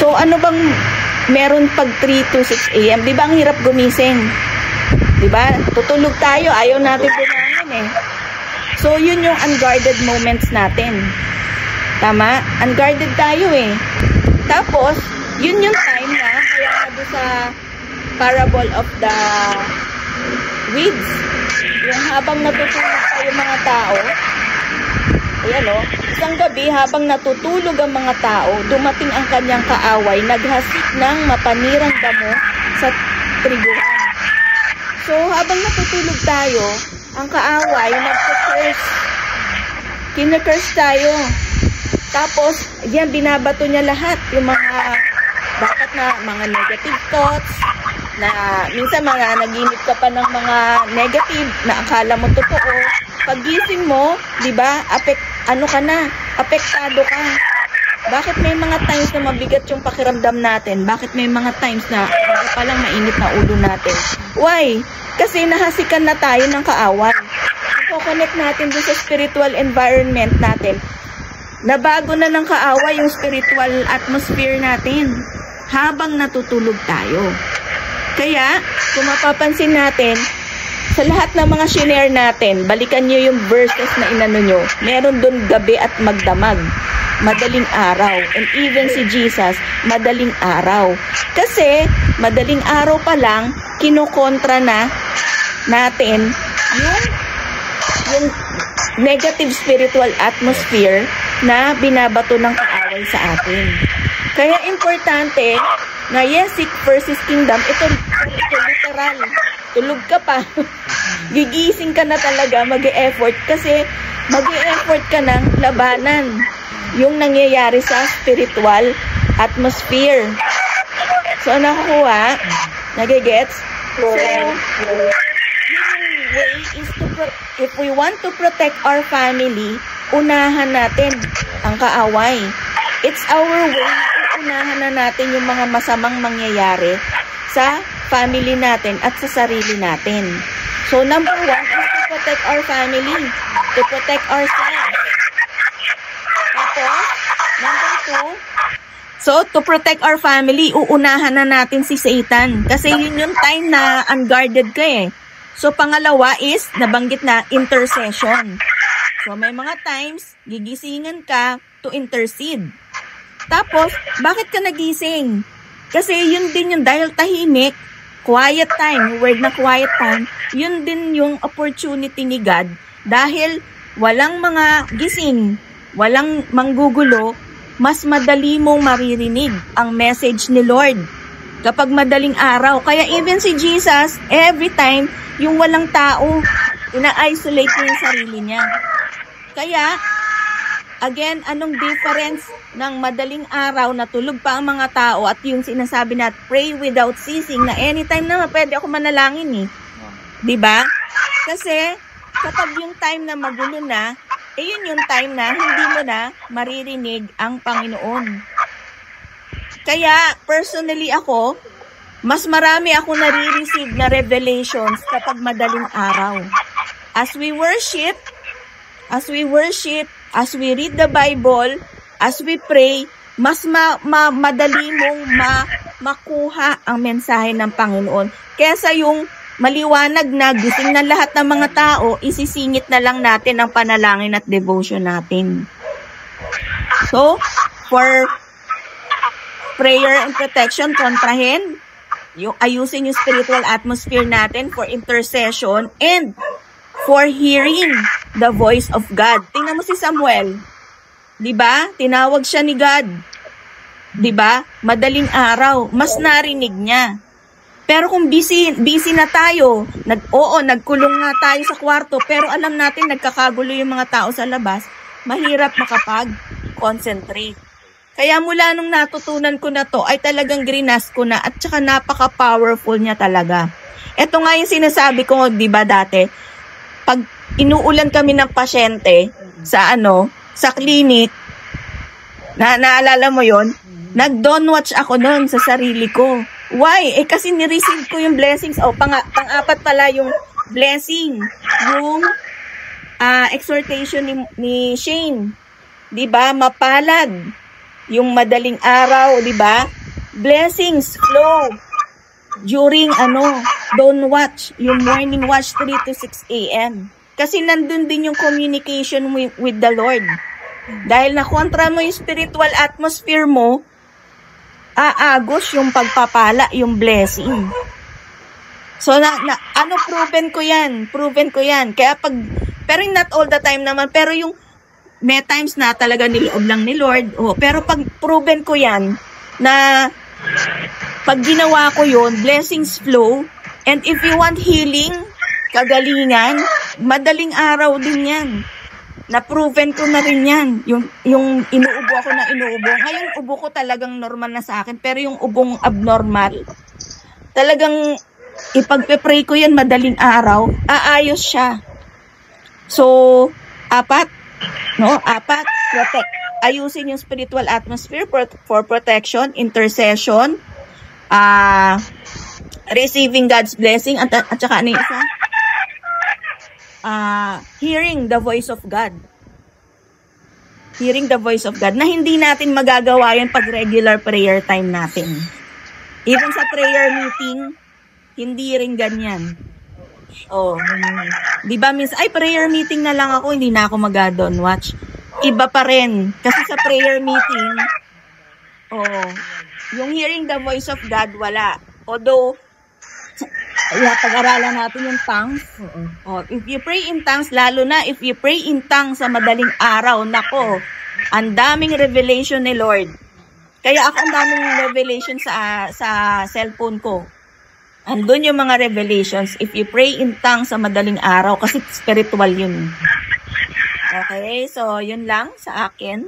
So, ano bang meron pag 3 to 6 a.m.? Di ba ang hirap gumising? Di ba? Tutulog tayo, ayaw natin bumangon eh. So, yun yung unguarded moments natin. Tama? Unguarded tayo eh. Tapos, yun yung time na, kaya nga doon sa parable of the weeds, yung habang natutulog pa yung mga tao, ayan o, isang gabi habang natutulog ang mga tao, dumating ang kanyang kaaway, naghasik ng mapanirang damo sa triguhan. So, habang natutulog tayo, ang kaaway, nagka-curse. Kina-curse tayo. Tapos, yan, binabato niya lahat. Yung mga, bakit na, mga negative thoughts, na minsan mga naginip ka pa ng mga negative na akala mo totoo. Paggising mo, di ba, apektado ka. Bakit may mga times na mabigat yung pakiramdam natin? Bakit may mga times na palang mainit na ulo natin? Why? Kasi nahasikan na tayo ng kaaway. I-connect natin doon sa spiritual environment natin. Nabago na ng kaaway yung spiritual atmosphere natin habang natutulog tayo. Kaya, kung mapapansin natin, sa lahat ng mga shinare natin, balikan nyo yung verses na inano nyo. Meron doon gabi at magdamag. Madaling araw. And even si Jesus, madaling araw. Kasi, madaling araw pa lang, kinukontra na natin yung negative spiritual atmosphere na binabato ng kaaway sa atin. Kaya importante na yes, seek first His kingdom. Ito literal. Tulog ka pa. Gigising ka na talaga, mag-e-effort kasi mag-e-effort ka ng labanan yung nangyayari sa spiritual atmosphere. So, nakukuha? Nagigets? So, yung way is to if we want to protect our family, unahan natin ang kaaway. It's our way na unahan na natin yung mga masamang mangyayari sa family natin at sa sarili natin. So, number 1 is to protect our family, to protect ourselves. Tapos, number 2, so, to protect our family, uunahan na natin si Satan. Kasi yun yung time na unguarded ka eh. So, pangalawa is, nabanggit na, intercession. So, may mga times, gigisingan ka to intercede. Tapos, bakit ka nagising? Kasi yun din yung dahil tahimik, quiet time, word na quiet time, yun din yung opportunity ni God. Dahil walang mga gising, walang manggugulo, mas madali mong maririnig ang message ni Lord kapag madaling araw. Kaya even si Jesus, every time, yung walang tao, ina-isolate niya yung sarili niya. Kaya, again, anong difference ng madaling araw na tulog pa ang mga tao at yung sinasabi na pray without ceasing na anytime naman pwede ako manalangin eh. Diba? Kasi, kapag yung time na magulo na, yun yung time na hindi mo na maririnig ang Panginoon. Kaya, personally ako, mas marami ako nare-receive na revelations kapag madaling araw. As we worship, as we read the Bible, as we pray, mas madali mong makuha ang mensahe ng Panginoon. Kesa yung maliwanag na gising na lahat ng mga tao, isisingit na lang natin ang panalangin at devotion natin. So, for prayer and protection, kontrahin, yung ayusin yung spiritual atmosphere natin for intercession and for hearing the voice of God. Tingnan mo si Samuel. 'Di ba? Tinawag siya ni God. 'Di ba? Madaling araw, mas narinig niya. Pero kung busy na tayo, nagkulong nga tayo sa kwarto, pero alam natin nagkakagulo yung mga tao sa labas, mahirap makapag-concentrate. Kaya mula nung natutunan ko na to, ay talagang grinas ko na at saka napaka-powerful niya talaga. Ito nga yung sinasabi ko, di ba dati, pag inuulan kami ng pasyente sa clinic, naalala mo yon, nag-don't watch ako noon sa sarili ko. Why? Kasi ni-receive ko yung blessings. Pang-apat pala yung blessing. Yung exhortation ni Shane. Di ba? Mapalad yung madaling araw, di ba? Blessings flow during dawn watch, yung morning watch 3 to 6 a.m. Kasi nandun din yung communication with the Lord. Dahil na kontra mo yung spiritual atmosphere mo, aagos yung pagpapala, yung blessing. So, proven ko yan. Kaya pero not all the time naman, pero yung may times na talaga niloob lang ni Lord. Pero pag proven ko yan, na pag ginawa ko yun, blessings flow. And if you want healing, kagalingan, madaling araw din yan. Na-proven ko na rin yan. Yung inuubo ako na inuubo. Ngayon, ubo ko talagang normal na sa akin. Pero yung ubong abnormal, talagang ipagpe-pray ko yan madaling araw, aayos siya. So, 4, protect. Ayusin yung spiritual atmosphere for protection, intercession, receiving God's blessing, at saka ano yung isa? Hearing the voice of God. Hearing the voice of God, na hindi natin magagawa yan pag regular prayer time natin. Even sa prayer meeting, hindi rin ganyan. Di ba minsan, prayer meeting na lang ako, hindi na ako mag-don watch. Iba pa rin. Kasi sa prayer meeting, yung hearing the voice of God, wala. Although, pag-aralan natin yung tongues. If you pray in tongues, lalo na if you pray in tongues sa madaling araw, nako, ang daming revelation ni Lord. Kaya ako ang daming revelation sa cellphone ko. Andun yung mga revelations if you pray in tongues sa madaling araw, kasi spiritual yun. Okay, so yun lang sa akin.